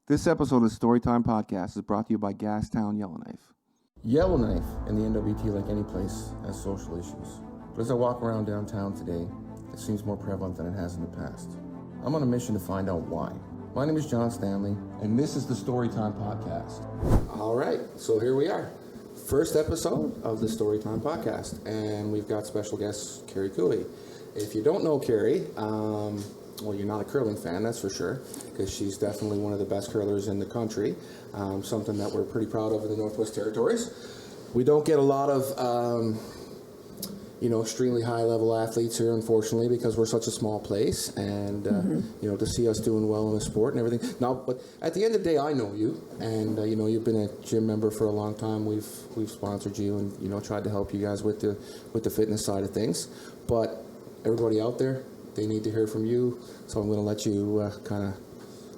This episode of Storytime Podcast is brought to you by Gastown Yellowknife. Yellowknife and the NWT, like any place, has social issues. But as I walk around downtown today, it seems more prevalent than it has in the past. I'm on a mission to find out why. My name is John Stanley, and this is the Storytime Podcast. All right, so here we are. First episode of the Storytime Podcast, and we've got special guest Carrie Cooey. If you don't know Carrie, well, you're not a curling fan, that's for sure, because she's definitely one of the best curlers in the country, something that we're pretty proud of in the Northwest Territories. We don't get a lot of, extremely high-level athletes here, unfortunately, because we're such a small place, and, to see us doing well in the sport and everything. Now, but at the end of the day, I know you, and, you've been a gym member for a long time. We've sponsored you and, tried to help you guys with the fitness side of things. But everybody out there, they need to hear from you, so I'm going to let you kind of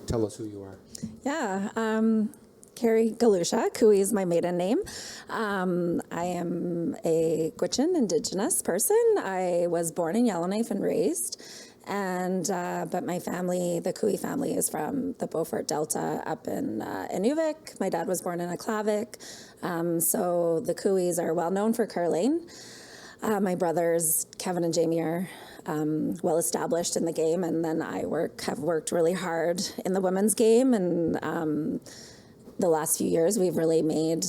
tell us who you are. Yeah, Carrie Galusha, Cooey is my maiden name. I am a Gwich'in Indigenous person. I was born in Yellowknife and raised, and but my family, the Cooey family, is from the Beaufort Delta up in Inuvik. My dad was born in Aklavik, so the Cooeys are well known for curling. My brothers, Kevin and Jamie, are well established in the game, and then I have worked really hard in the women's game, and the last few years we've really made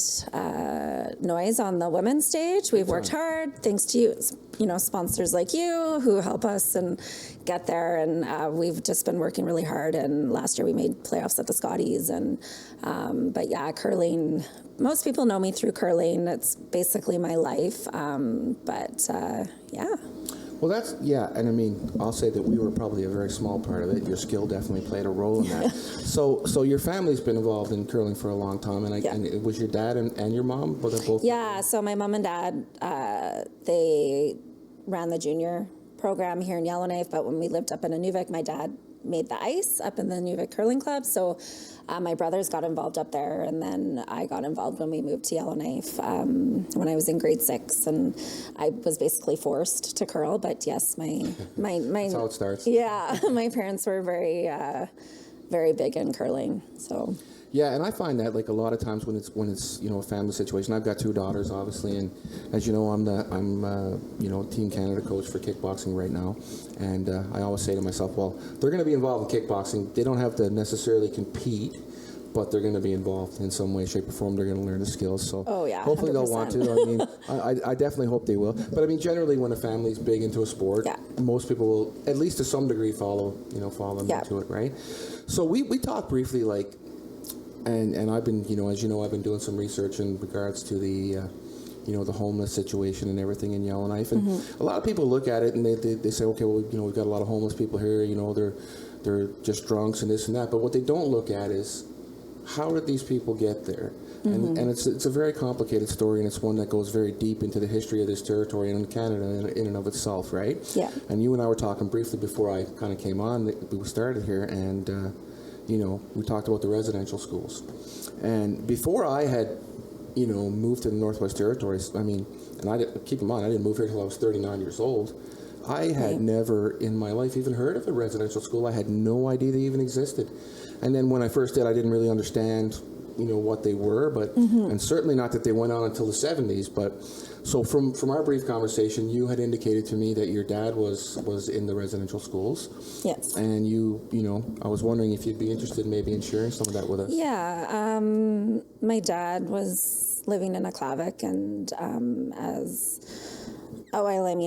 noise on the women's stage. We've worked hard, thanks to you, sponsors like you who help us and get there, and we've just been working really hard, and last year we made playoffs at the Scotties, and but yeah, curling, most people know me through curling. It's basically my life, yeah. Well, and I mean, I'll say that we were probably a very small part of it. Your skill definitely played a role in that. So your family's been involved in curling for a long time, and and it was your dad and your mom, were they both? Yeah, so my mom and dad, they ran the junior program here in Yellowknife, but when we lived up in Inuvik, my dad made the ice up in the Inuvik Curling Club, so my brothers got involved up there, and then I got involved when we moved to Yellowknife when I was in grade 6, and I was basically forced to curl. But yes, my That's how it starts. Yeah, my parents were very very big in curling. So yeah, and I find that like a lot of times when it's a family situation. I've got 2 daughters, obviously, and as you know, I'm Team Canada coach for kickboxing right now, and I always say to myself, well, they're going to be involved in kickboxing. They don't have to necessarily compete, but they're going to be involved in some way, shape, or form. They're going to learn the skills. So hopefully 100%. They'll want to. I mean, I definitely hope they will. But I mean, generally, when a family's big into a sport, most people will, at least to some degree, follow them into it, right? So we talked briefly, like. And I've been, as you know, I've been doing some research in regards to the, the homeless situation and everything in Yellowknife. And a lot of people look at it and they say, okay, well, we've got a lot of homeless people here, they're just drunks and this and that. But what they don't look at is how did these people get there? And it's a very complicated story, and it's one that goes very deep into the history of this territory and in Canada in and of itself, right? Yeah. And you and I were talking briefly before I kind of came on, we started here, and we talked about the residential schools. And before I had, moved to the Northwest Territories, I mean, and keep in mind, I didn't move here until I was 39 years old. I had never in my life even heard of a residential school. I had no idea they even existed. And then when I first did, I didn't really understand, what they were, but, and certainly not that they went on until the 70s, but so from our brief conversation, you had indicated to me that your dad was in the residential schools. Yes. And I was wondering if you'd be interested maybe in sharing some of that with us. Yeah. My dad was living in Aklavik, and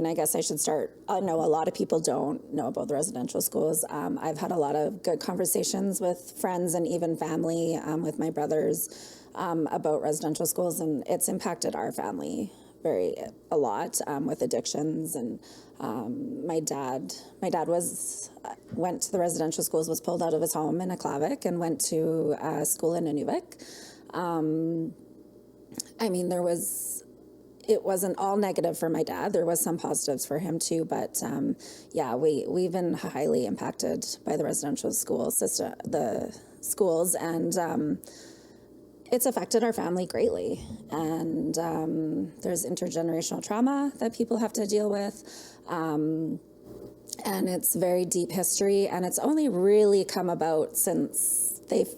I guess I should start. I know a lot of people don't know about the residential schools. I've had a lot of good conversations with friends and even family, with my brothers, about residential schools, and it's impacted our family a lot with addictions. And my dad went to the residential schools, was pulled out of his home in Aklavik, and went to school in Inuvik. It wasn't all negative for my dad. There was some positives for him too, but we've been highly impacted by the residential school system, the schools, and it's affected our family greatly. And there's intergenerational trauma that people have to deal with. And it's very deep history, and it's only really come about since they've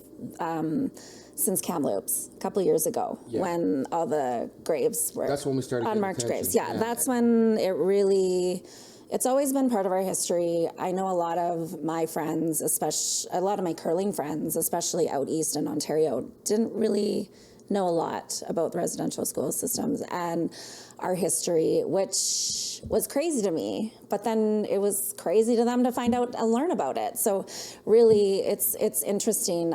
since Kamloops a couple of years ago, when all the graves were That's when we started getting unmarked attention. graves. That's when it really. It's always been part of our history. I know a lot of my friends, especially a lot of my curling friends, especially out east in Ontario, didn't really know a lot about the residential school systems and our history, which was crazy to me. But then it was crazy to them to find out and learn about it. So really, it's interesting.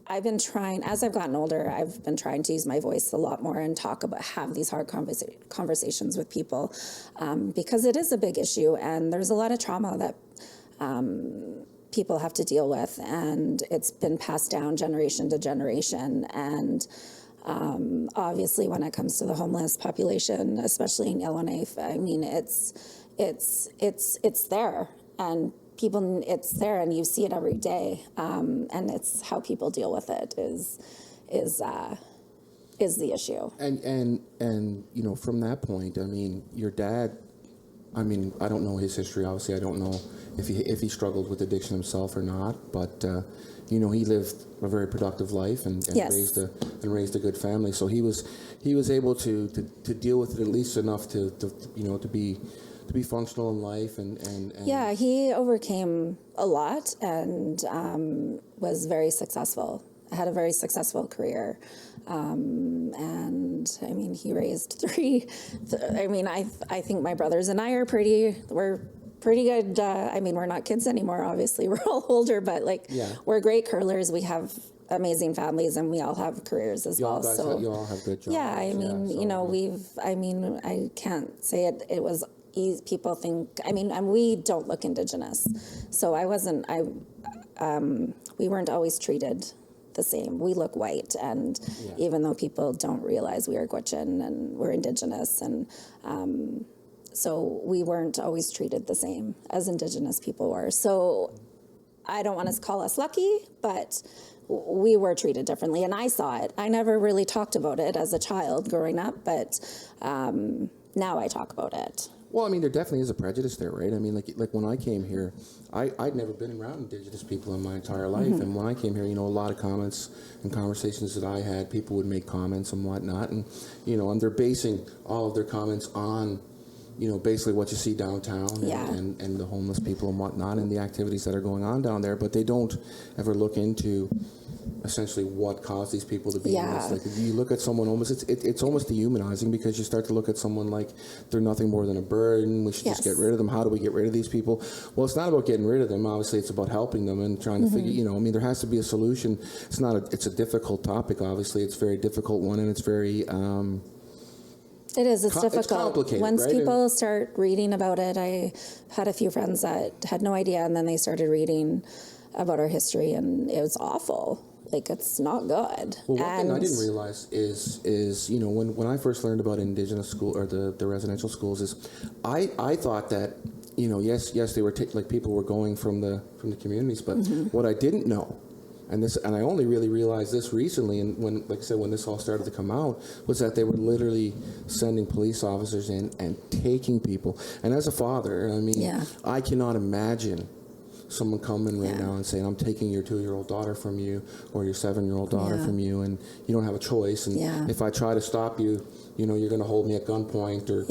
I've been trying, as I've gotten older, I've been trying to use my voice a lot more and have these hard conversations with people, because it is a big issue and there's a lot of trauma that people have to deal with, and it's been passed down generation to generation. And obviously, when it comes to the homeless population, especially in Yellowknife, I mean, it's there, and it's there, and you see it every day, and it's how people deal with it is the issue. And you know, from that point, I mean, your dad, I mean, I don't know his history. Obviously, I don't know if he struggled with addiction himself or not. But you know, he lived a very productive life and raised a good family. So he was able to deal with it at least enough to be functional in life and yeah, he overcame a lot and was very successable. Had a very successful career. And I mean, he raised three. I mean, I think my brothers and I we're pretty good. I mean, we're not kids anymore, obviously. We're all older, but we're great curlers. We have amazing families, and we all have careers as well. So you all have good jobs. Yeah, I mean, I can't say it. It was easy. People think, I mean, and we don't look Indigenous. So we weren't always treated the same. We look white, and even though people don't realize we are Gwich'in and we're Indigenous, and so we weren't always treated the same as Indigenous people were. So I don't want to call us lucky, but we were treated differently, and I saw it. I never really talked about it as a child growing up, but now I talk about it. Well, I mean, there definitely is a prejudice there, right? I mean, like when I came here, I'd never been around Indigenous people in my entire life. Mm-hmm. And when I came here, you know, a lot of comments and conversations that I had, people would make comments and whatnot. And, you know, and they're basing all of their comments on, you know, basically what you see downtown and the homeless people and whatnot and the activities that are going on down there. But they don't ever look into essentially what caused these people to be in this. Like, if you look at someone almost, it's almost dehumanizing, because you start to look at someone like they're nothing more than a burden. We should just get rid of them. How do we get rid of these people? Well, it's not about getting rid of them. Obviously, it's about helping them and trying to figure, you know, I mean, there has to be a solution. It's a difficult topic. Obviously, it's a very difficult one, and it's very, it is. It's difficult. It's complicated, Once right? people start reading about it, I had a few friends that had no idea, and then they started reading about our history, and it was awful. Like, it's not good. Well, one thing I didn't realize is you know, when I first learned about Indigenous school or the residential schools, is I thought that, you know, yes they were like people were going from the communities, but what I didn't know, and I only really realized this recently, and when, like I said, when this all started to come out, was that they were literally sending police officers in and taking people. And as a father, I mean, I cannot imagine someone coming right now and saying, I'm taking your 2-year-old daughter from you, or your 7-year-old daughter from you, and you don't have a choice. And if I try to stop you, you know, you're going to hold me at gunpoint, or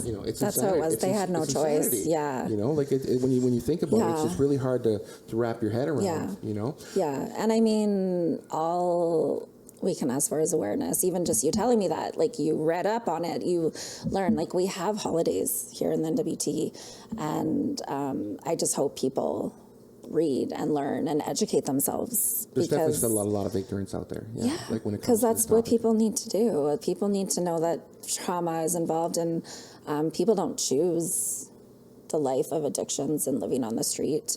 you know, it's that's insanity. how it was. They had no choice. Insanity. Yeah, you know, like when you think about it, it's just really hard to wrap your head around. You know. Yeah, and I mean, all we can ask for is awareness. Even just you telling me that, like, you read up on it, you learn. Like, we have holidays here in the NWT, and I just hope people read and learn and educate themselves. There's definitely still a lot of ignorance out there. Yeah, like when it comes because to that's what people need to do. People need to know that trauma is involved, and people don't choose the life of addictions and living on the street.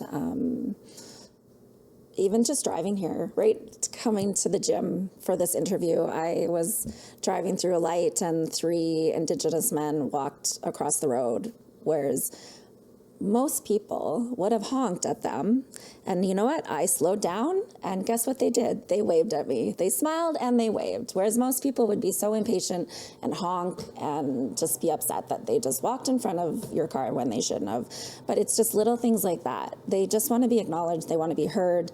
Even just driving here, right, coming to the gym for this interview, I was driving through a light and 3 Indigenous men walked across the road, whereas most people would have honked at them. And you know what? I slowed down, and guess what they did? They waved at me. They smiled and they waved. Whereas most people would be so impatient and honk and just be upset that they just walked in front of your car when they shouldn't have. But it's just little things like that. They just want to be acknowledged. They want to be heard.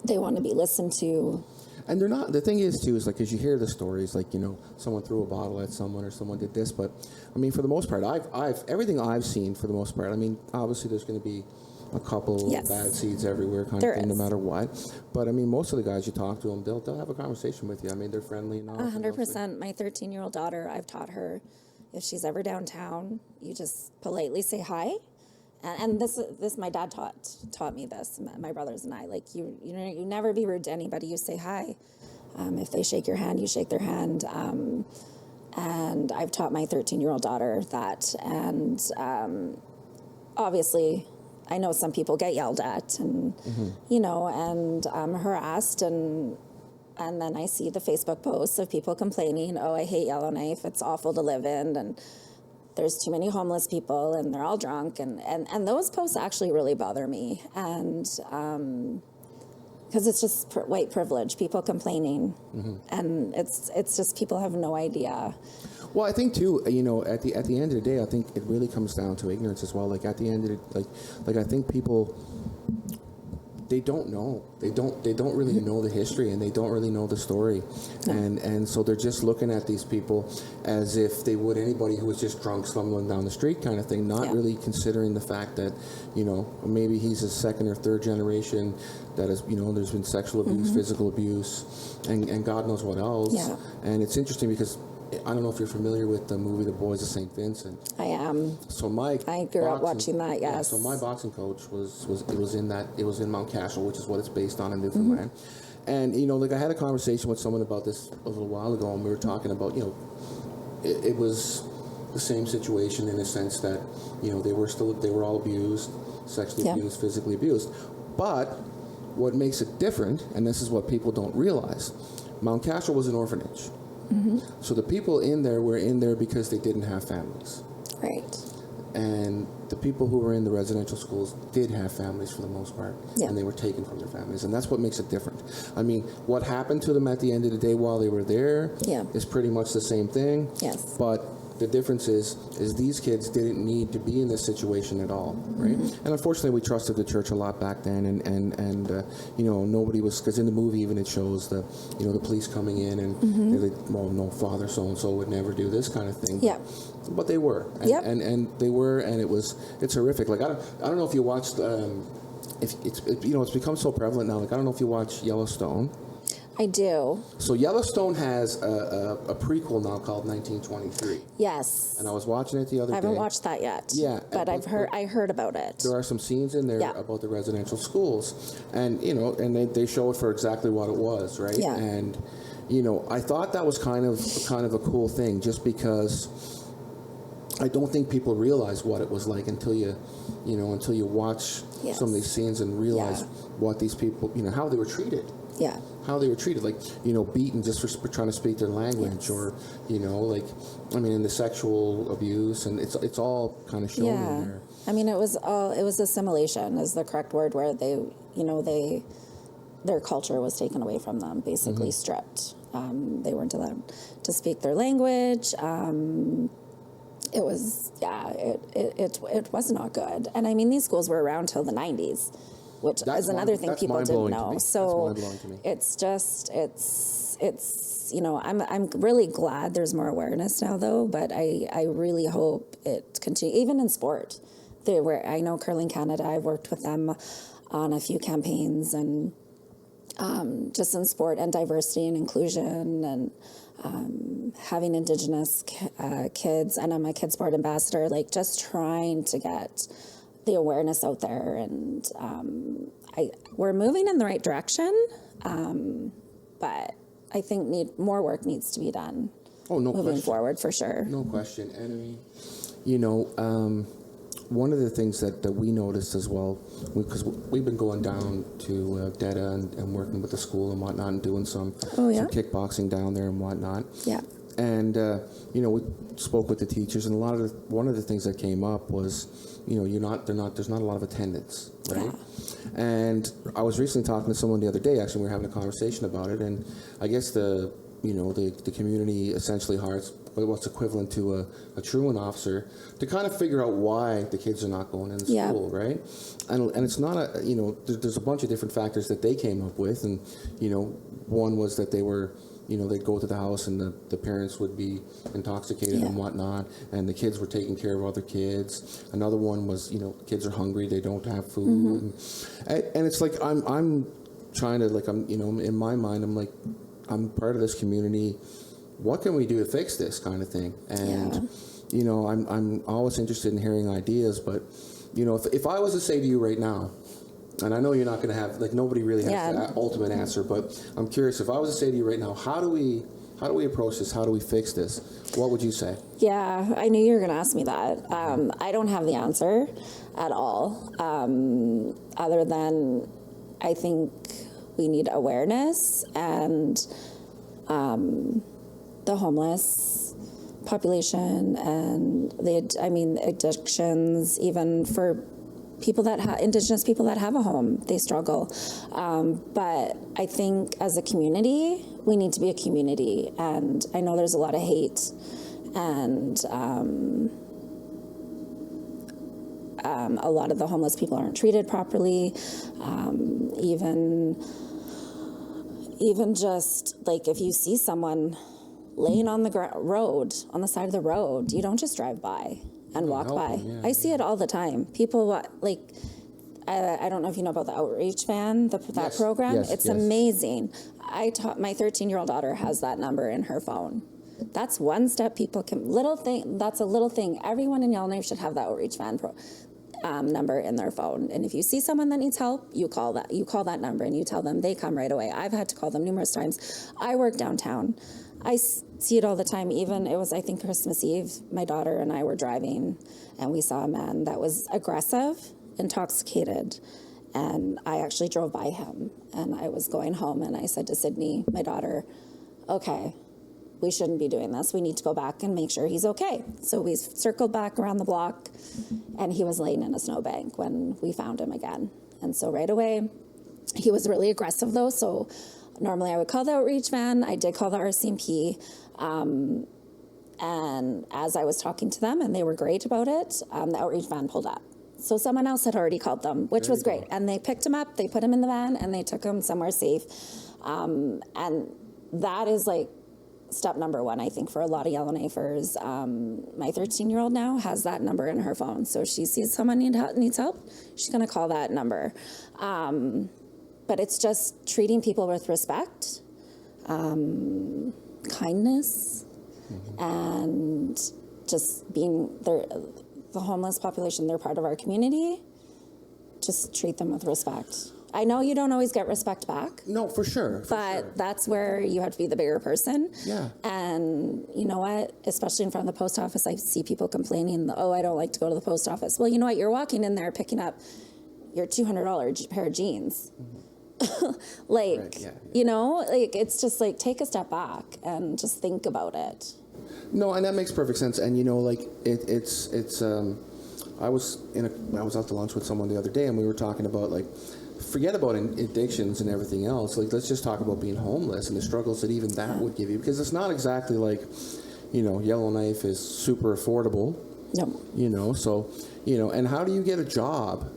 They want to be listened to. And they're not, the thing is too, is like, as you hear the stories, like, you know, someone threw a bottle at someone or someone did this, but I mean, for the most part, everything I've seen for the most part, I mean, obviously there's going to be a couple bad seeds everywhere kind of thing, no matter what. But I mean, most of the guys you talk to them, they'll have a conversation with you. I mean, they're friendly and all. 100%. My 13-year-old daughter, I've taught her, if she's ever downtown, you just politely say hi. And this my dad taught me this. My brothers and I, like, you never be rude to anybody. You say hi. If they shake your hand, you shake their hand. And I've taught my 13-year-old daughter that. And obviously, I know some people get yelled at and you know, and harassed, and then I see the Facebook posts of people complaining, "Oh, I hate Yellowknife. It's awful to live in," and there's too many homeless people and they're all drunk, and those posts actually really bother me, and because it's just white privilege, people complaining, and it's just people have no idea. Well, I think too, you know, at the end of the day, I think it really comes down to ignorance as well. Like at the end of the, like I think people, they don't know. They don't really know the history, and they don't really know the story. And so they're just looking at these people as if they would anybody who was just drunk stumbling down the street kind of thing, not really considering the fact that, you know, maybe he's a second or third generation that is, you know, there's been sexual abuse, physical abuse, and God knows what else. Yeah. And it's interesting because I don't know if you're familiar with the movie The Boys of St. Vincent. I am. So I grew up watching that. Yes. Yeah, so my boxing coach was in Mount Cashel, which is what it's based on in Newfoundland. And you know, like I had a conversation with someone about this a little while ago, and we were talking about, you know, it was the same situation in the sense that, you know, they were all abused, sexually abused, physically abused. But what makes it different, and this is what people don't realize, Mount Cashel was an orphanage. So the people in there were in there because they didn't have families. Right. And the people who were in the residential schools did have families for the most part, and they were taken from their families, and that's what makes it different. I mean, what happened to them at the end of the day while they were there is pretty much the same thing. Yes. But the difference is these kids didn't need to be in this situation at all, right? And unfortunately, we trusted the church a lot back then, and you know, nobody was, because in the movie even it shows the, you know, the police coming in and they're like, well, no, Father so and so would never do this kind of thing. Yeah. But they were, and they were, and it's horrific. Like I don't know if you watched, if it's you know, it's become so prevalent now. Like I don't know if you watch Yellowstone. I do. So Yellowstone has a prequel now called 1923. Yes. And I was watching it the other day. I haven't watched that yet. Yeah. But I heard about it. There are some scenes in there about the residential schools. And, you know, and they show it for exactly what it was, right? Yeah. And, you know, I thought that was kind of a cool thing, just because I don't think people realize what it was like until you watch some of these scenes and realize what these people, you know, how they were treated. Yeah. How they were treated, like, you know, beaten just for trying to speak their language, or, you know, like, I mean, in the sexual abuse, and it's all kind of shown in there. I mean, it was assimilation is the correct word, where they, you know, their culture was taken away from them, basically stripped. They weren't allowed to speak their language. It was, it was not good. And I mean, these schools were around till the 90s. Which is another thing people didn't know. So it's just, it's you know, I'm really glad there's more awareness now, though. But I really hope it continues, even in sport. I know Curling Canada, I've worked with them on a few campaigns, and just in sport and diversity and inclusion, and having Indigenous kids, and I'm a Kid Sport Ambassador, like just trying to get the awareness out there, and we're moving in the right direction, but I think more work needs to be done. Moving forward, for sure. No question. And I mean, you know, one of the things that we noticed as well, because we've been going down to DETA and working with the school and whatnot, and doing some kickboxing down there and whatnot. Yeah. And we spoke with the teachers, and one of the things that came up was, there's not a lot of attendance, right? Yeah. And I was recently talking to someone the other day. Actually, we were having a conversation about it, and I guess the community essentially hires what's equivalent to a truant officer to kind of figure out why the kids are not going into school, right? And it's not there's a bunch of different factors that they came up with, and one was that they were. They'd go to the house and the parents would be intoxicated and whatnot, and the kids were taking care of other kids. Another one was, kids are hungry, they don't have food. And it's like, I'm trying to, like, in my mind, I'm like, I'm part of this community. What can we do to fix this kind of thing? And, I'm always interested in hearing ideas, but, if I was to say to you right now, and I know you're not going to have, like, nobody really has that ultimate answer, but I'm curious, if I was to say to you right now, how do we approach this? How do we fix this? What would you say? Yeah, I knew you were going to ask me that. I don't have the answer at all, other than I think we need awareness, and the homeless population and addictions, even for people that Indigenous people that have a home, they struggle. But I think as a community, we need to be a community. And I know there's a lot of hate, and a lot of the homeless people aren't treated properly. Even just like if you see someone laying on the road, on the side of the road, you don't just drive by and walk by. I see it all the time. People I don't know if you know about the outreach van, that program. It's amazing. I taught my 13-year-old daughter has that number in her phone. That's one step people can, that's a little thing. Everyone in Yellowknife should have that outreach van number in their phone. And if you see someone that needs help, you call that number and you tell them, they come right away. I've had to call them numerous times. I work downtown. I see it all the time. Even it was, I think, Christmas Eve, my daughter and I were driving and we saw a man that was aggressive, intoxicated. And I actually drove by him and I was going home and I said to Sydney, my daughter, okay, we shouldn't be doing this. We need to go back and make sure he's okay. So we circled back around the block and he was laying in a snowbank when we found him again. And so right away, he was really aggressive though. So normally I would call the outreach van. I did call the RCMP. And as I was talking to them and they were great about it, the outreach van pulled up. So someone else had already called them, which was great. And they picked him up, they put him in the van and they took him somewhere safe. And that is like step number one, I think, for a lot of Yellowknifers. My 13-year-old now has that number in her phone. So if she sees someone needs help, she's going to call that number. But it's just treating people with respect, kindness, and just being there. The homeless population, they're part of our community. Just treat them with respect. I know you don't always get respect back. No, for sure. But that's where you have to be the bigger person. Yeah. And you know what? Especially in front of the post office, I see people complaining, I don't like to go to the post office. Well, you know what? You're walking in there picking up your $200 pair of jeans. It's just like, take a step back and just think about it. No, and that makes perfect sense. And I was out to lunch with someone the other day, and we were talking about forget about addictions and everything else. Let's just talk about being homeless and the struggles that even that would give you, because it's not exactly like, Yellowknife is super affordable. No. So, and how do you get a job?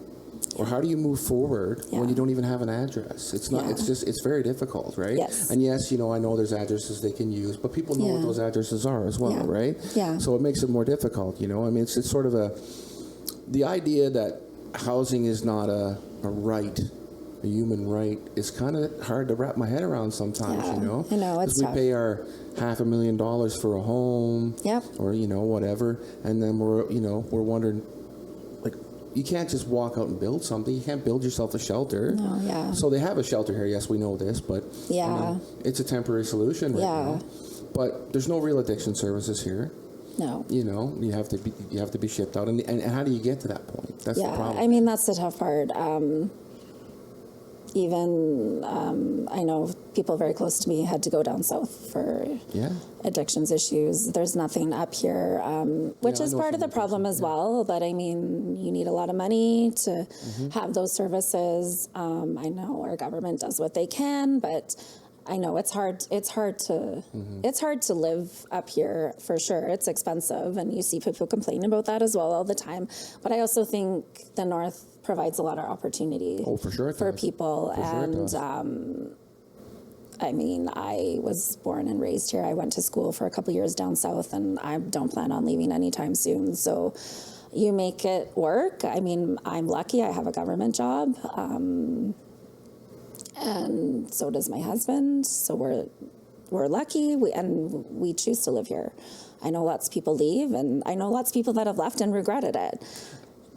Or how do you move forward when you don't even have an address? It's not. It's very difficult, right? Yes. And yes, I know there's addresses they can use, but people know what those addresses are as well, right? Yeah. So it makes it more difficult, it's sort of the idea that housing is not a right, a human right, is kind of hard to wrap my head around sometimes, I know, it's tough. We pay our $500,000 for a home, or whatever, and then we're wondering, you can't just walk out and build something. You can't build yourself a shelter. No, yeah. So they have a shelter here. Yes, we know this, but it's a temporary solution right now. But there's no real addiction services here. No. You have to be shipped out, and how do you get to that point? That's the problem. I mean, that's the tough part. even I know people very close to me had to go down south for addictions issues. There's nothing up here, which is part of the problem as well. But I mean, you need a lot of money to have those services. I know our government does what they can, but I know it's hard to live up here for sure. It's expensive, and you see people complain about that as well all the time. But I also think the North provides a lot of opportunity for people. I mean, I was born and raised here. I went to school for a couple years down south, and I don't plan on leaving anytime soon. So you make it work. I mean, I'm lucky. I have a government job. And so does my husband. So we're lucky, we choose to live here. I know lots of people leave, and I know lots of people that have left and regretted it.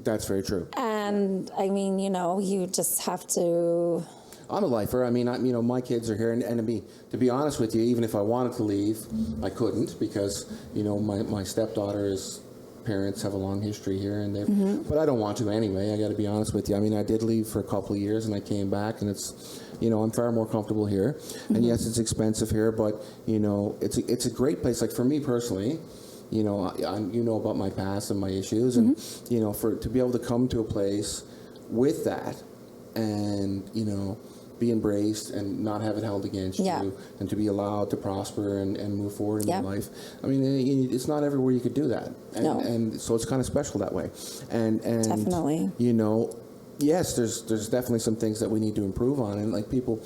That's very true. And I mean, you just have to. I'm a lifer. I mean, my kids are here, and to be honest with you, even if I wanted to leave, I couldn't because my stepdaughter's parents have a long history here, and but I don't want to anyway. I got to be honest with you. I mean, I did leave for a couple of years, and I came back, and it's. I'm far more comfortable here, and yes, it's expensive here, but it's a great place. Like for me personally, about my past and my issues, and to be able to come to a place with that, and be embraced and not have it held against you, and to be allowed to prosper and move forward in your life. I mean, it's not everywhere you could do that, and so it's kind of special that way, and definitely, yes, there's definitely some things that we need to improve on, and like people,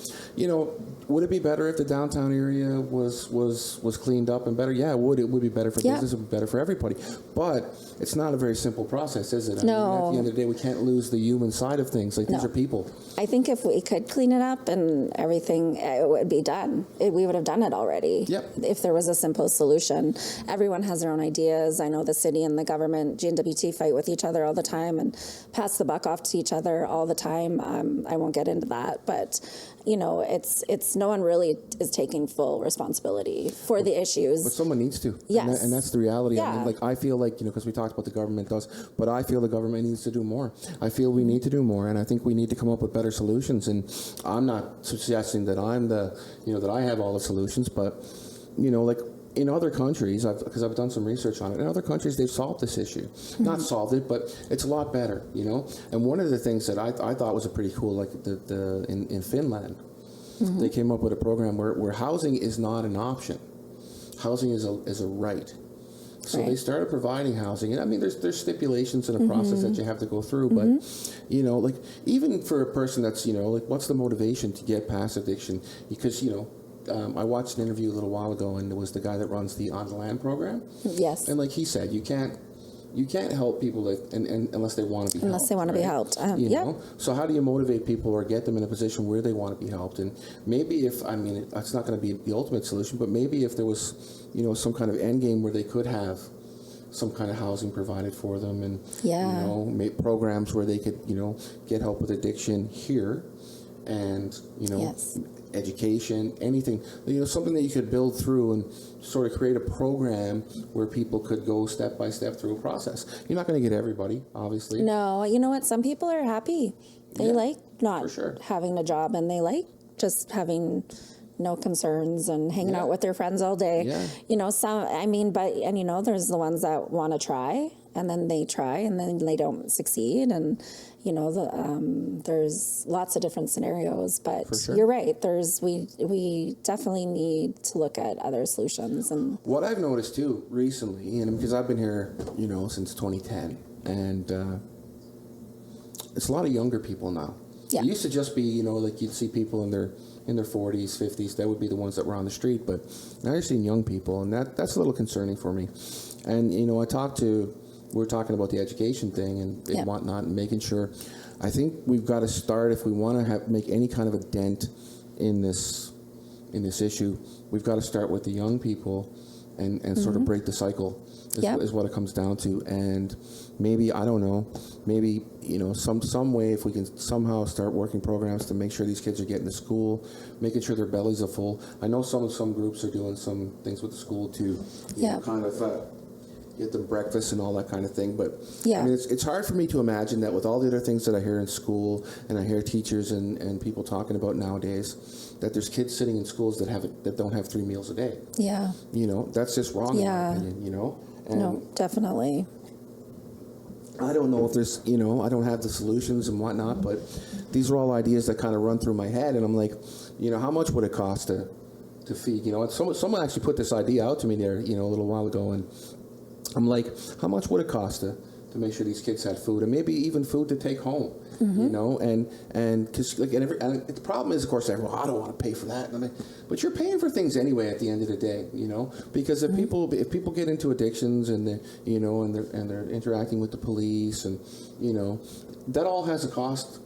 would it be better if the downtown area was cleaned up and better? Yeah, it would. It would be better for business. It would be better for everybody. But it's not a very simple process, is it? I mean, at the end of the day, we can't lose the human side of things. Like these are people. I think if we could clean it up and everything, it would be done. We would have done it already. Yep. If there was a simple solution. Everyone has their own ideas. I know the city and the government, GNWT, fight with each other all the time and pass the buck off to each other all the time. I won't get into that, but it's no one really is taking full responsibility for the issues. But someone needs to. Yes. And that's the reality. Yeah. I mean, I feel like, because we talked about the government does, but I feel the government needs to do more. I feel we need to do more, and I think we need to come up with better solutions. And I'm not suggesting that I'm that I have all the solutions, but, like, in other countries, because I've done some research on it, in other countries they've solved this issue. Not solved it, but it's a lot better, And one of the things that I thought was a pretty cool, like in Finland, they came up with a program where housing is not an option. Housing is a right. So they started providing housing, and I mean, there's stipulations in a process that you have to go through, but like even for a person that's like, what's the motivation to get past addiction? Because I watched an interview a little while ago, and it was the guy that runs the On the Land program. Yes. And like he said, you can't help people unless they want to be helped. Unless they want to be helped. You know? So how do you motivate people or get them in a position where they want to be helped? And maybe it's not going to be the ultimate solution, but maybe if there was, some kind of end game where they could have some kind of housing provided for them, and make programs where they could, get help with addiction here, and education, anything, something that you could build through and sort of create a program where people could go step by step through a process. You're not going to get everybody, obviously. No, you know what? Some people are happy. They like not having a job, and they like just having no concerns and hanging out with their friends all day. Yeah. There's the ones that want to try, and then they try, and then they don't succeed, and there's lots of different scenarios, but you're right. We definitely need to look at other solutions. And what I've noticed too recently, and because I've been here, since 2010, and it's a lot of younger people now. Yeah. It used to just be, like you'd see people in their 40s, 50s. That would be the ones that were on the street, but now you're seeing young people, and that's a little concerning for me. And we're talking about the education thing and whatnot, and making sure. I think we've got to start, if we want to make any kind of a dent in this issue. We've got to start with the young people and sort of break the cycle. Is what it comes down to. And maybe, I don't know, some way, if we can somehow start working programs to make sure these kids are getting to school, making sure their bellies are full. I know some groups are doing some things with the school to kind of get them breakfast and all that kind of thing. But Yeah. I mean, it's hard for me to imagine that with all the other things that I hear in school and I hear teachers and people talking about nowadays, that there's kids sitting in schools that don't have 3 meals a day. Yeah. You know, that's just wrong Yeah. in my opinion, you know? And No, definitely. I don't know if there's, you know, I don't have the solutions and whatnot, but these are all ideas that kind of run through my head. And I'm like, you know, how much would it cost to feed? You know, and someone actually put this idea out to me there, you know, a little while ago. And I'm like, how much would it cost to make sure these kids had food and maybe even food to take home, you know? And because like, and the problem is, of course, everyone, I don't want to pay for that. And I'm like, but you're paying for things anyway at the end of the day, you know, because if people get into addictions and they, you know, and they're interacting with the police and, you know, that all has a cost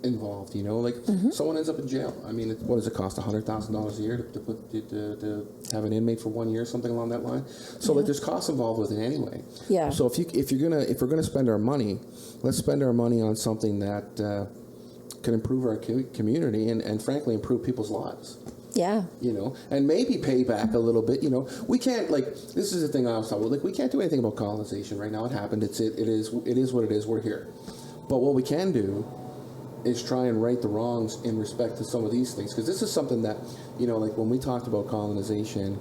involved, you know, like someone ends up in jail. I mean, what does it cost? $100,000 a year to have an inmate for 1 year, something along that line. So like, there's costs involved with it anyway. Yeah. So if we're gonna spend our money, let's spend our money on something that can improve our community and frankly improve people's lives. Yeah. You know, and maybe pay back a little bit. You know, we can't, like, this is the thing I was talking about. Like, we can't do anything about colonization right now. It happened. It is what it is. We're here. But what we can do is try and right the wrongs in respect to some of these things, because this is something that, you know, like when we talked about colonization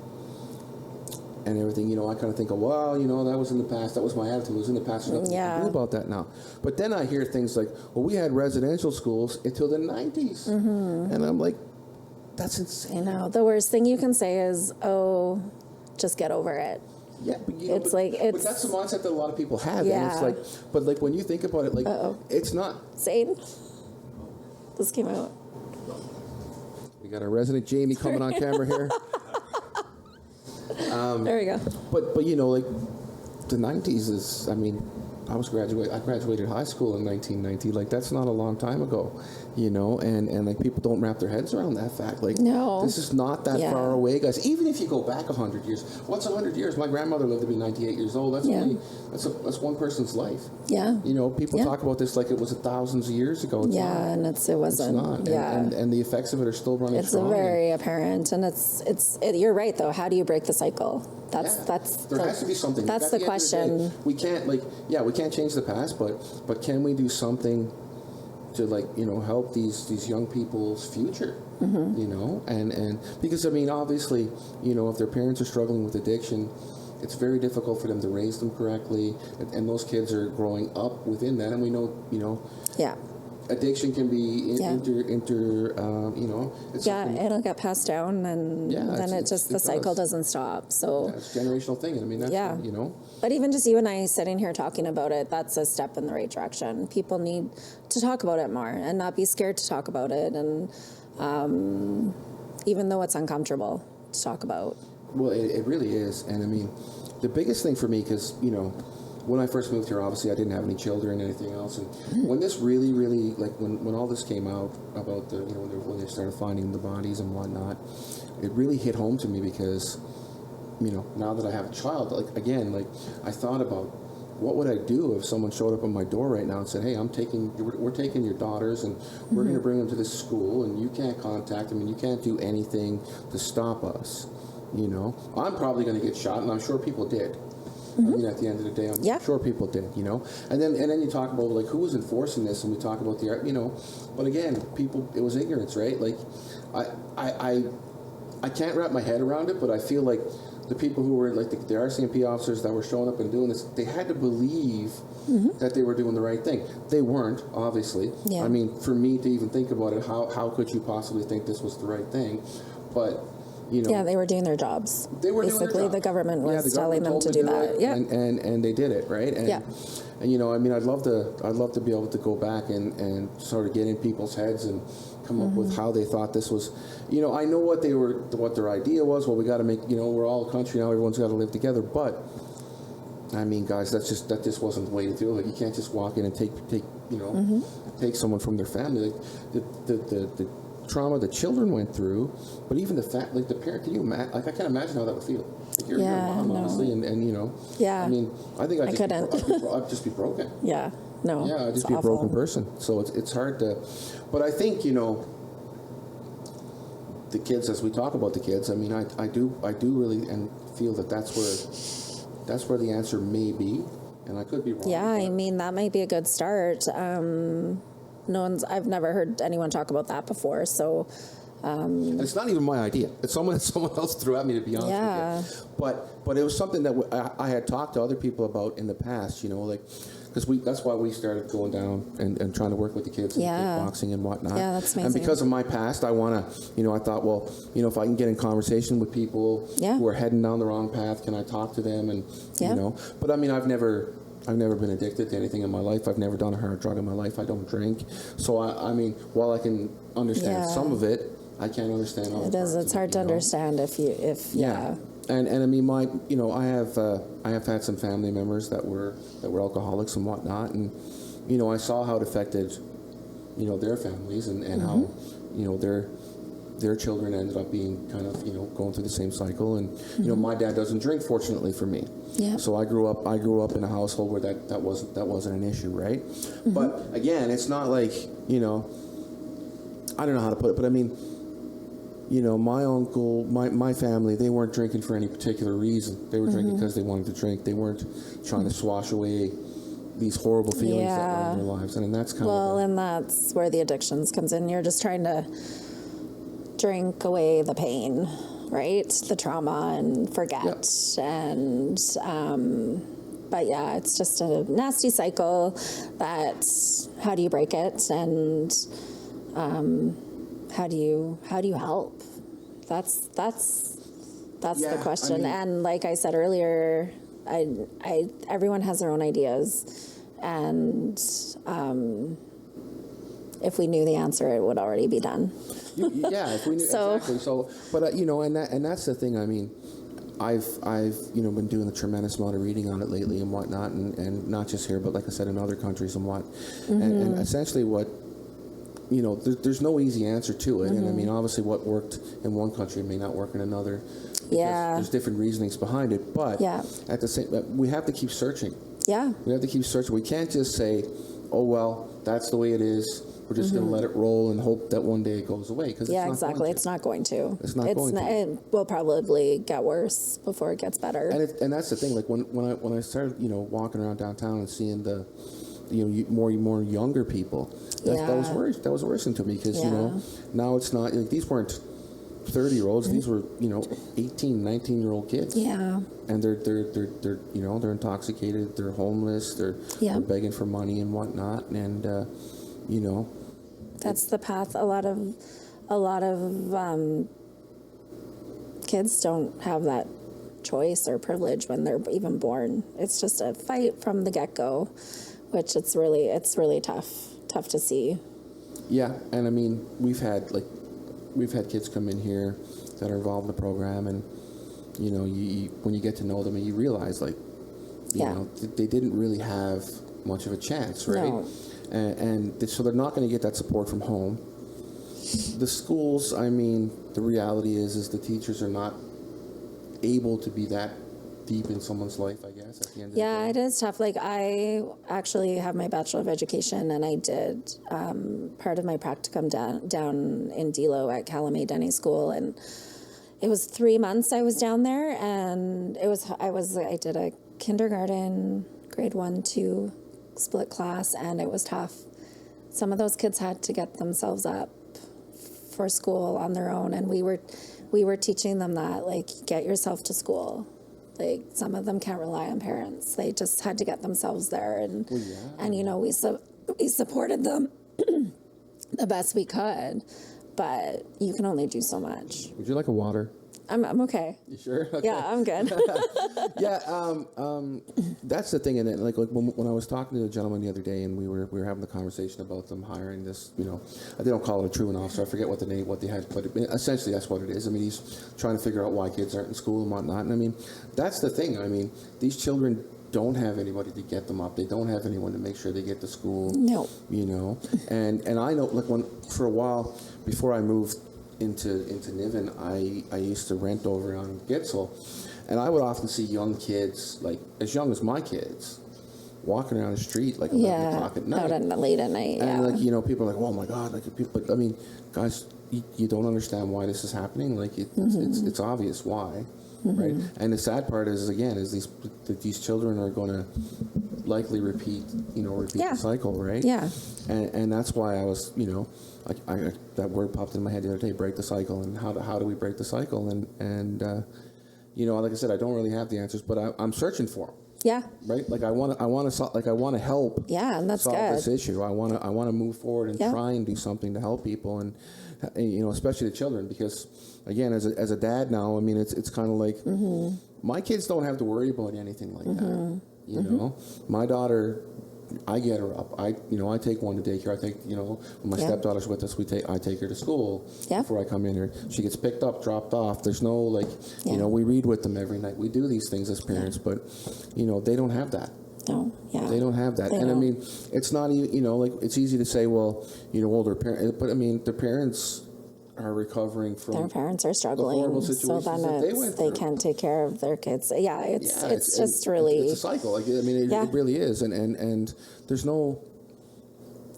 and everything, you know, I kind of think of, well, you know, that was in the past, that was my attitude, it was in the past, there's nothing we can do about that now. But then I hear things like, well, we had residential schools until the 90s, and I'm like, that's insane. I know. The worst thing you can say is, oh, just get over it. Yeah, but, you know, It's but that's the mindset that a lot of people have. Yeah. And it's like, but like when you think about it, like, it's not. Zane, this came out. We got our resident Jamie coming on camera here. There we go. But you know, like the 90s is, I mean, I graduated high school in 1990. Like, that's not a long time ago, you know, and like people don't wrap their heads around that fact. Like, No. this is not that Yeah. far away, guys. Even if you go back 100 years, what's 100 years? My grandmother lived to be 98 years old. That's only, that's one person's life. Yeah. You know, people talk about this like it was thousands of years ago. It's not. And it wasn't. It's not. Yeah. And the effects of it are still running It's strong. very apparent, and you're right though. How do you break the cycle? There has to be something. That's At the end of the question. day, we can't we can't change the past, but can we do something to, like, you know, help these young people's future? You know, and because I mean, obviously, you know, if their parents are struggling with addiction, it's very difficult for them to raise them correctly, and those kids are growing up within that, and we know, you know, addiction can be you know, it's something, it'll get passed down, and then the cycle doesn't stop. So it's a generational thing, and I mean, that's you know. But even just you and I sitting here talking about it, that's a step in the right direction. People need to talk about it more and not be scared to talk about it, and even though it's uncomfortable to talk about. Well, it really is, and I mean, the biggest thing for me, because, you know, when I first moved here, obviously I didn't have any children or anything else, and when this really, like when all this came out about the, you know, when they started finding the bodies and whatnot, it really hit home to me because, you know, now that I have a child, like, again, like, I thought about what would I do if someone showed up on my door right now and said, hey, we're taking your daughters and we're going to bring them to this school and you can't contact them and you can't do anything to stop us. You know, I'm probably going to get shot, and I'm sure people did. I mean, at the end of the day, I'm sure people did, you know. And then you talk about, like, who was enforcing this, and we talk about the, you know. But again, people, it was ignorance, right? Like, I can't wrap my head around it, but I feel like the people who were, like, the RCMP officers that were showing up and doing this, they had to believe that they were doing the right thing. They weren't, obviously. Yeah. I mean, for me to even think about it, how could you possibly think this was the right thing? But, you know, they were doing their jobs. They were basically doing their job. The government was the telling them to do that. Yeah, and they did it, right? And, and you know, I mean, I'd love to be able to go back and sort of get in people's heads and come up with how they thought this was. You know, I know what their idea was. Well, we got to make, you know, we're all a country now. Everyone's got to live together. But I mean, guys, that just wasn't the way to do it. Like, you can't just walk in and take take someone from their family. Like, the trauma the children went through, but even the fact, like, the parent, can you imagine? Like, I can't imagine how that would feel. Like, you're your mom, honestly, and you know. Yeah. I mean, I think I'd just be broken. Yeah. No. Yeah, I'd just be awful. A broken person. So it's hard to, but I think, you know, the kids, as we talk about the kids, I mean, I do really and feel that that's where the answer may be, and I could be wrong. Yeah, I mean, that might be a good start. I've never heard anyone talk about that before, so. And it's not even my idea. It's someone else threw at me, to be honest with you. But it was something that I had talked to other people about in the past, like, because that's why we started going down and trying to work with the kids in kickboxing and whatnot. Yeah, that's amazing. And because of my past, I want to, I thought, well, if I can get in conversation with people who are heading down the wrong path, can I talk to them? And, but I mean, I've never been addicted to anything in my life. I've never done a hard drug in my life. I don't drink. So, I mean, while I can understand some of it, I can't understand all it is. It's hard to understand if And I mean, I have had some family members that were alcoholics and whatnot, and I saw how it affected their families and how their children ended up being kind of going through the same cycle. And my dad doesn't drink, fortunately for me. Yeah. So I grew up in a household where that wasn't an issue, right? But again, it's not like I don't know how to put it, but I mean, my uncle, my family, they weren't drinking for any particular reason. They were drinking because they wanted to drink. They weren't trying to swash away these horrible feelings that were in their lives. And that's and that's where the addictions comes in. You're just trying to drink away the pain, right? The trauma, and forget. Yep. And, but yeah, it's just a nasty cycle that, how do you break it? And, how do you help? That's the question. I mean, and like I said earlier, everyone has their own ideas, and if we knew the answer, it would already be done. Yeah, if we knew exactly. So, but and that's the thing. I mean, I've been doing a tremendous amount of reading on it lately and whatnot, and not just here, but like I said, in other countries and what, and essentially what. There's no easy answer to it. And I mean, obviously what worked in one country may not work in another. Yeah. There's different reasonings behind it. But at the same, we have to keep searching. Yeah. We have to keep searching. We can't just say, oh, well, that's the way it is. We're just going to let it roll and hope that one day it goes away. Cause It's not going to. It's not going to. It will probably get worse before it gets better. And that's the thing. Like when I started, walking around downtown and seeing the, more younger people. That was worrisome to me because now it's not like these weren't 30-year-olds. These were 18, 19-year-old kids. Yeah. And they're intoxicated. They're homeless. They're begging for money and whatnot. And that's the path. A lot of kids don't have that choice or privilege when they're even born. It's just a fight from the get-go. Which it's really tough to see. Yeah, and I mean we've had kids come in here that are involved in the program, and you when you get to know them and you realize they didn't really have much of a chance, right? No. And so they're not going to get that support from home. The schools, I mean, the reality is the teachers are not able to be that deep in someone's life, I guess, at the end of the day. It is tough. Like, I actually have my Bachelor of Education, and I did part of my practicum down in Delo at Calumet Denny School, and it was 3 months I was down there, and I did a kindergarten, grade 1, 2 split class, and it was tough. Some of those kids had to get themselves up for school on their own, and we were teaching them that, like, get yourself to school. Like, some of them can't rely on parents. They just had to get themselves there. And, we supported them the best we could, but you can only do so much. Would you like a water? I'm okay. You sure? Okay. Yeah, I'm good. That's the thing. And then, like when I was talking to a gentleman the other day, and we were having the conversation about them hiring this, they don't call it a truant officer. I forget what they had, but essentially that's what it is. I mean, he's trying to figure out why kids aren't in school and whatnot. And I mean, that's the thing. I mean, these children don't have anybody to get them up. They don't have anyone to make sure they get to school. No. And I know, like, for a while before I moved into Niven, I used to rent over on Gitzel, and I would often see young kids, like as young as my kids, walking around the street like 11 o'clock at night. Late at night. And people are like, oh my God, but I mean, guys, you don't understand why this is happening. Like it's obvious why. right? And the sad part is, again, is these children are going to likely repeat the cycle, right? Yeah. And that's why I was, I that word popped in my head the other day, break the cycle. And how do we break the cycle? And like I said, I don't really have the answers, but I'm searching for them. Yeah. Right. Like I want to help. Yeah, and that's solve good. this issue. I want to move forward and try and do something to help people, and especially the children, because again, as a dad now, I mean, it's kind of like my kids don't have to worry about anything like that. You know, my daughter, I get her up. I take one to daycare. I take, when my stepdaughter's with us, I take her to school before I come in here. She gets picked up, dropped off. There's no we read with them every night. We do these things as parents, but they don't have that. No, they don't have that. I mean, it's not even, it's easy to say, well, older parents, but I mean, the parents are recovering from their parents are struggling, the horrible situations so then that they can't take care of their kids. Yeah, it's just really, it's a cycle. Like, I mean, it really is, and there's no,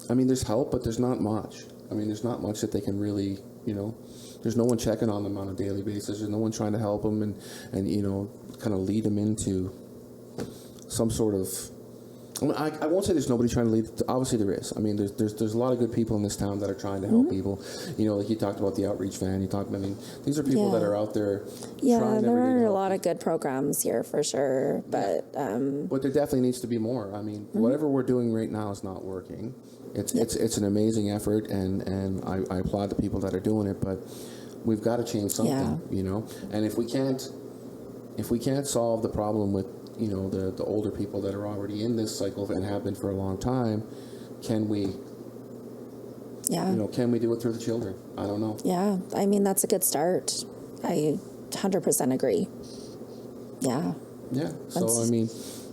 I mean, there's help, but there's not much. I mean, there's not much that they can really, there's no one checking on them on a daily basis. There's no one trying to help them and kind of lead them into some sort of. I won't say there's nobody trying to lead. Obviously, there is. I mean, there's a lot of good people in this town that are trying to help people. Like you talked about the outreach van. These are people that are out there. Yeah, there are a lot of good programs here for sure, but there definitely needs to be more. I mean, whatever we're doing right now is not working. It's an amazing effort, and I applaud the people that are doing it. But we've got to change something, And if we can't solve the problem with the older people that are already in this cycle and have been for a long time, can we can we do it through the children? I don't know. Yeah, I mean, that's a good start. I 100% agree. Yeah. So I mean,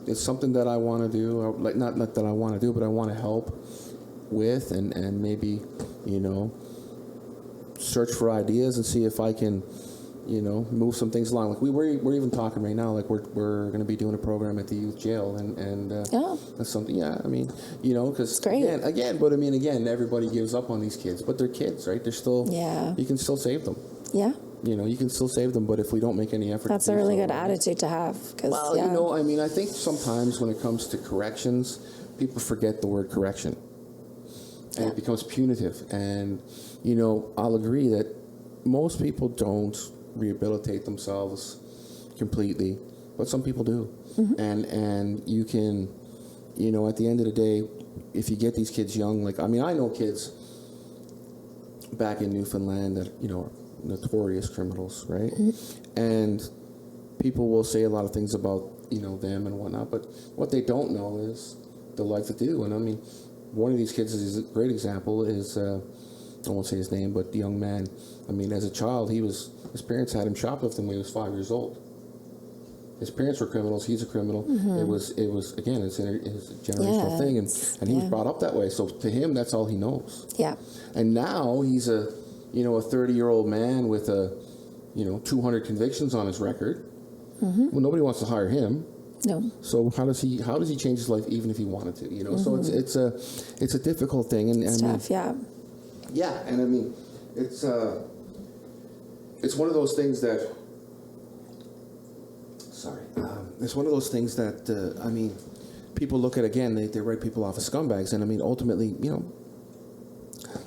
it's something that I want to do, not that I want to do, but I want to help with, and maybe search for ideas and see if I can move some things along. Like we're even talking right now, like we're going to be doing a program at the youth jail, and that's something. Yeah, I mean, because again, everybody gives up on these kids, but they're kids, right? They're still. Yeah. You can still save them. Yeah. You can still save them, but if we don't make any effort, that's a really good attitude to have. Well, I mean, I think sometimes when it comes to corrections, people forget the word correction, and it becomes punitive. And I'll agree that most people don't rehabilitate themselves completely, but some people do. And you can at the end of the day, if you get these kids young, I know kids back in Newfoundland that are notorious criminals, right? And people will say a lot of things about them and whatnot, but what they don't know is the life that they do. And I mean, one of these kids is a great example is I won't say his name, but the young man, I mean, as a child, his parents had him shoplifting when he was 5 years old. His parents were criminals. He's a criminal. It was again, it's a generational thing, and he was brought up that way. So to him, that's all he knows. Yeah. And now he's a 30-year-old man with 200 convictions on his record. Well, nobody wants to hire him. No. So how does he change his life even if he wanted to? So it's a difficult thing, and it's tough. Yeah. Yeah, and I mean, it's one of those things that. Sorry, it's one of those things that I mean, people look at again. They write people off as scumbags, and I mean, ultimately,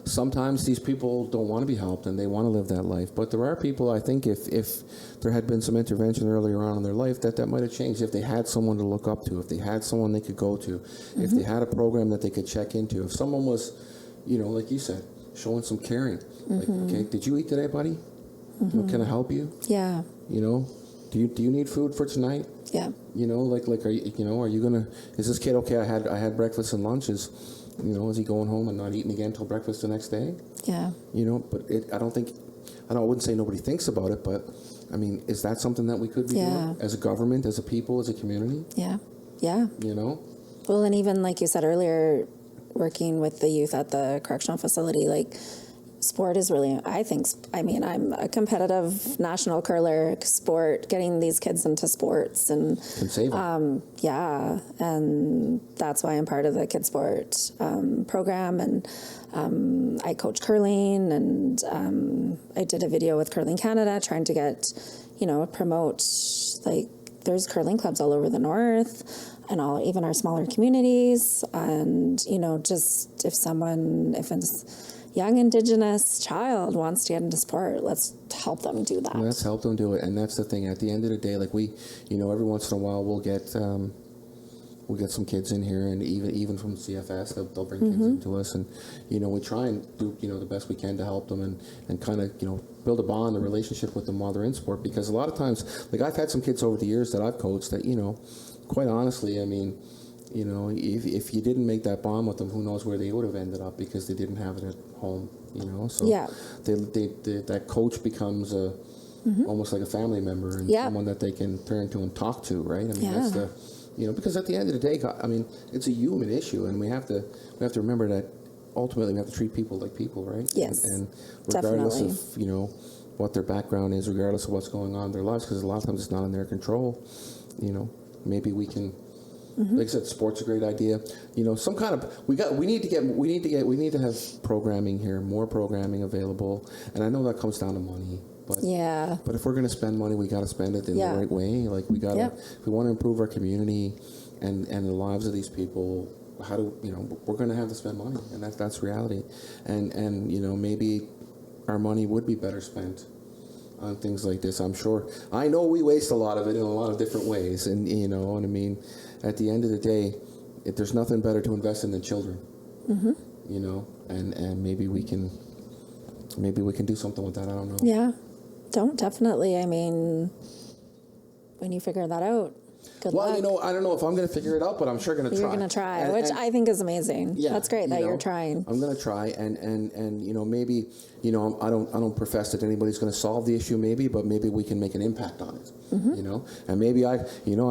sometimes these people don't want to be helped and they want to live that life. But there are people, I think, if there had been some intervention earlier on in their life, that might have changed. If they had someone to look up to, if they had someone they could go to, if they had a program that they could check into, if someone was, like you said, showing some caring. Like, okay, did you eat today, buddy? Can I help you? Yeah. Do you need food for tonight? Yeah. Are you gonna? Is this kid okay? I had breakfast and lunch. Is he going home and not eating again till breakfast the next day? Yeah. But I wouldn't say nobody thinks about it, but I mean, is that something that we could be doing as a government, as a people, as a community? Yeah. Yeah. Well, and even like you said earlier, working with the youth at the correctional facility, sport is really, I mean, I'm a competitive national curler. Sport, getting these kids into sports and Can save them. yeah, and that's why I'm part of the Kids Sport program, and I coach curling, and I did a video with Curling Canada trying to get, promote, like, there's curling clubs all over the north and even our smaller communities, and, just if it's young Indigenous child wants to get into sport, let's help them do that. Let's help them do it. And that's the thing. At the end of the day, like every once in a while we'll get some kids in here, and even from CFS, they'll bring kids into us, and we try and do the best we can to help them and kind of build a bond, a relationship with them while they're in sport. Because a lot of times, like, I've had some kids over the years that I've coached that quite honestly, I mean, if you didn't make that bond with them, who knows where they would have ended up, because they didn't have it at home. So yeah, that coach becomes almost like a family member, and someone that they can turn to and talk to, right? I mean, that's the because at the end of the day, I mean, it's a human issue, and we have to remember that ultimately we have to treat people like people, right? Yes, and regardless definitely. of what their background is, regardless of what's going on in their lives, because a lot of times it's not in their control. Maybe we can. Like I said, sport's a great idea. Some kind of we need to have programming here, more programming available. And I know that comes down to money, but But if we're going to spend money, we got to spend it in the right way. Like we got to, if we want to improve our community and the lives of these people, how do we're going to have to spend money, and that's reality. And maybe our money would be better spent on things like this. I'm sure. I know we waste a lot of it in a lot of different ways, and what I mean. At the end of the day, there's nothing better to invest in than children. And maybe we can do something with that. I don't know. Yeah, definitely. I mean, when you figure that out, good luck. I don't know if I'm going to figure it out, but I'm sure going to try. You're going to try, which I think is amazing. Yeah, that's great that you're trying. I'm going to try, and maybe I don't profess that anybody's going to solve the issue, but maybe we can make an impact on it. And maybe I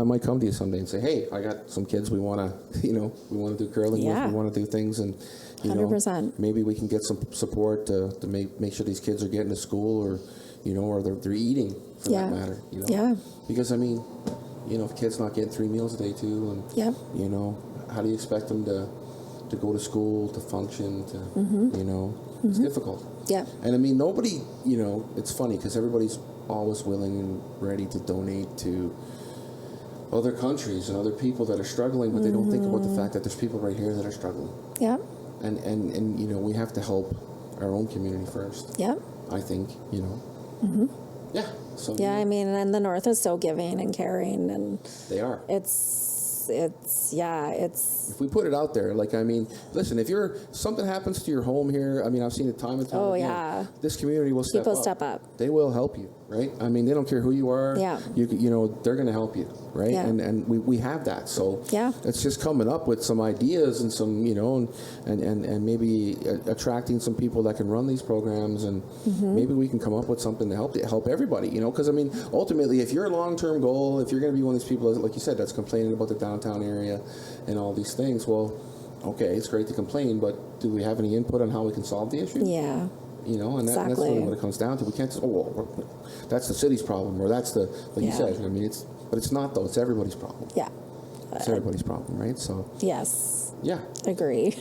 might come to you someday and say, hey, I got some kids we want to do curling with, we want to do things, and 100%. Maybe we can get some support to make sure these kids are getting to school, or they're eating for that matter. Because I mean, if kids not getting 3 meals a day too, and how do you expect them to go to school, to function, to it's difficult. Yeah. And I mean, nobody, it's funny because everybody's always willing and ready to donate to other countries and other people that are struggling, but they don't think about the fact that there's people right here that are struggling. Yeah. And we have to help our own community first. Yeah. I think, Yeah. So I mean, and the North is so giving and caring, and they are. It's if we put it out there, like, I mean, listen, if something happens to your home here, I mean, I've seen it time and time again. This community will step up. People step up. They will help you, right? I mean, they don't care who you are. Yeah. They're going to help you, right? Yeah. And we have that. So it's just coming up with some ideas and some, and maybe attracting some people that can run these programs, and maybe we can come up with something to help everybody, because I mean, ultimately, if your long-term goal, if you're going to be one of these people, like you said, that's complaining about the downtown area and all these things, well, okay, it's great to complain, but do we have any input on how we can solve the issue? Yeah. And that's really what it comes down to. We can't just, that's the city's problem, or that's the, like you said, I mean, it's not, though. It's everybody's problem. Yeah. It's everybody's problem, right? So. Yes. Yeah. Agree.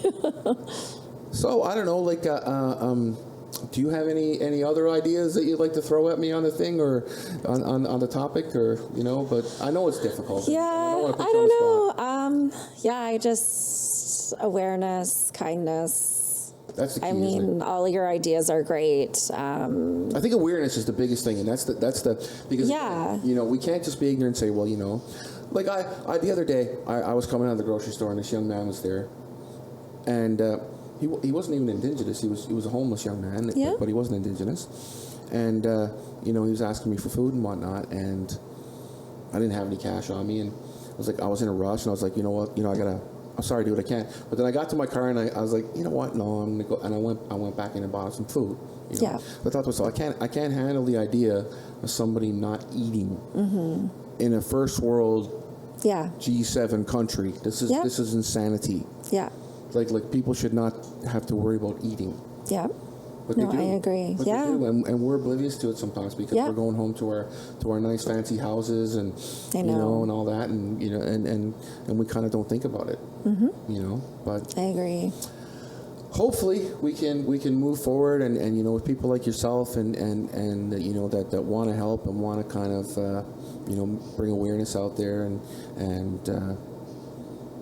So, I don't know, like, do you have any other ideas that you'd like to throw at me on the thing, or on the topic, or, but I know it's difficult. Yeah, I don't know. I just, awareness, kindness. That's the key. I mean, all your ideas are great. I think awareness is the biggest thing, and that's the because we can't just be ignorant and say, well, like I the other day I was coming out of the grocery store, and this young man was there, and he wasn't even Indigenous. He was a homeless young man, but he wasn't Indigenous, and he was asking me for food and whatnot, and I didn't have any cash on me, and I was in a rush, and I was like, you know what, I'm sorry, dude, I can't. But then I got to my car, and I was like, you know what? No, I'm gonna go. And I went back in and bought some food. I thought to myself, I can't handle the idea of somebody not eating in a first world G7 country. This is insanity. Yeah. Like people should not have to worry about eating. Yeah. But No, they do. I agree. But Yeah. they do. And we're oblivious to it sometimes because Yeah. we're going home to our nice fancy houses and I you know. know and all that, and you know and we kind of don't think about it. Mm-hmm. You know, but I agree. hopefully we can move forward and you know, with people like yourself and you know that want to help and want to kind of you know, bring awareness out there and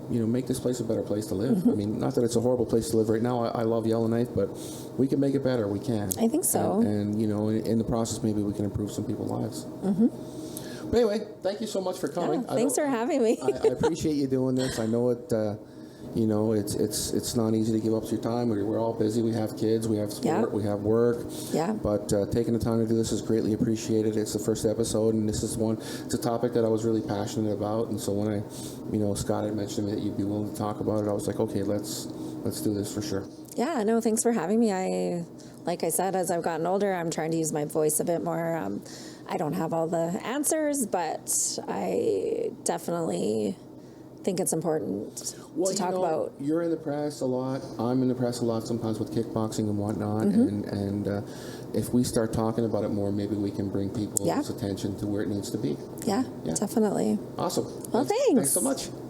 you know, make this place a better place to live. Mm-hmm. I mean, not that it's a horrible place to live right now. I love Yellowknife, but we can make it better. We can. I think so. And you know, in the process, maybe we can improve some people's lives. Mm-hmm. But anyway, thank you so much for coming. Yeah, thanks for having me. I appreciate you doing this. I know it. You know, it's not easy to give up your time. We're all busy. We have kids. We have sport. Yeah. We have work. Yeah. But taking the time to do this is greatly appreciated. It's the first episode, and this is one. It's a topic that I was really passionate about. And so when I, you know, Scott had mentioned to me that you'd be willing to talk about it, I was like, okay, let's do this for sure. Yeah, no, thanks for having me. Like I said, as I've gotten older, I'm trying to use my voice a bit more. I don't have all the answers, but I definitely think it's important to talk about. You're in the press a lot. I'm in the press a lot sometimes with kickboxing and whatnot. Mm-hmm. And if we start talking about it more, maybe we can bring people's attention to where it needs to be. Yeah, definitely. Awesome. Well, thanks. Thanks so much.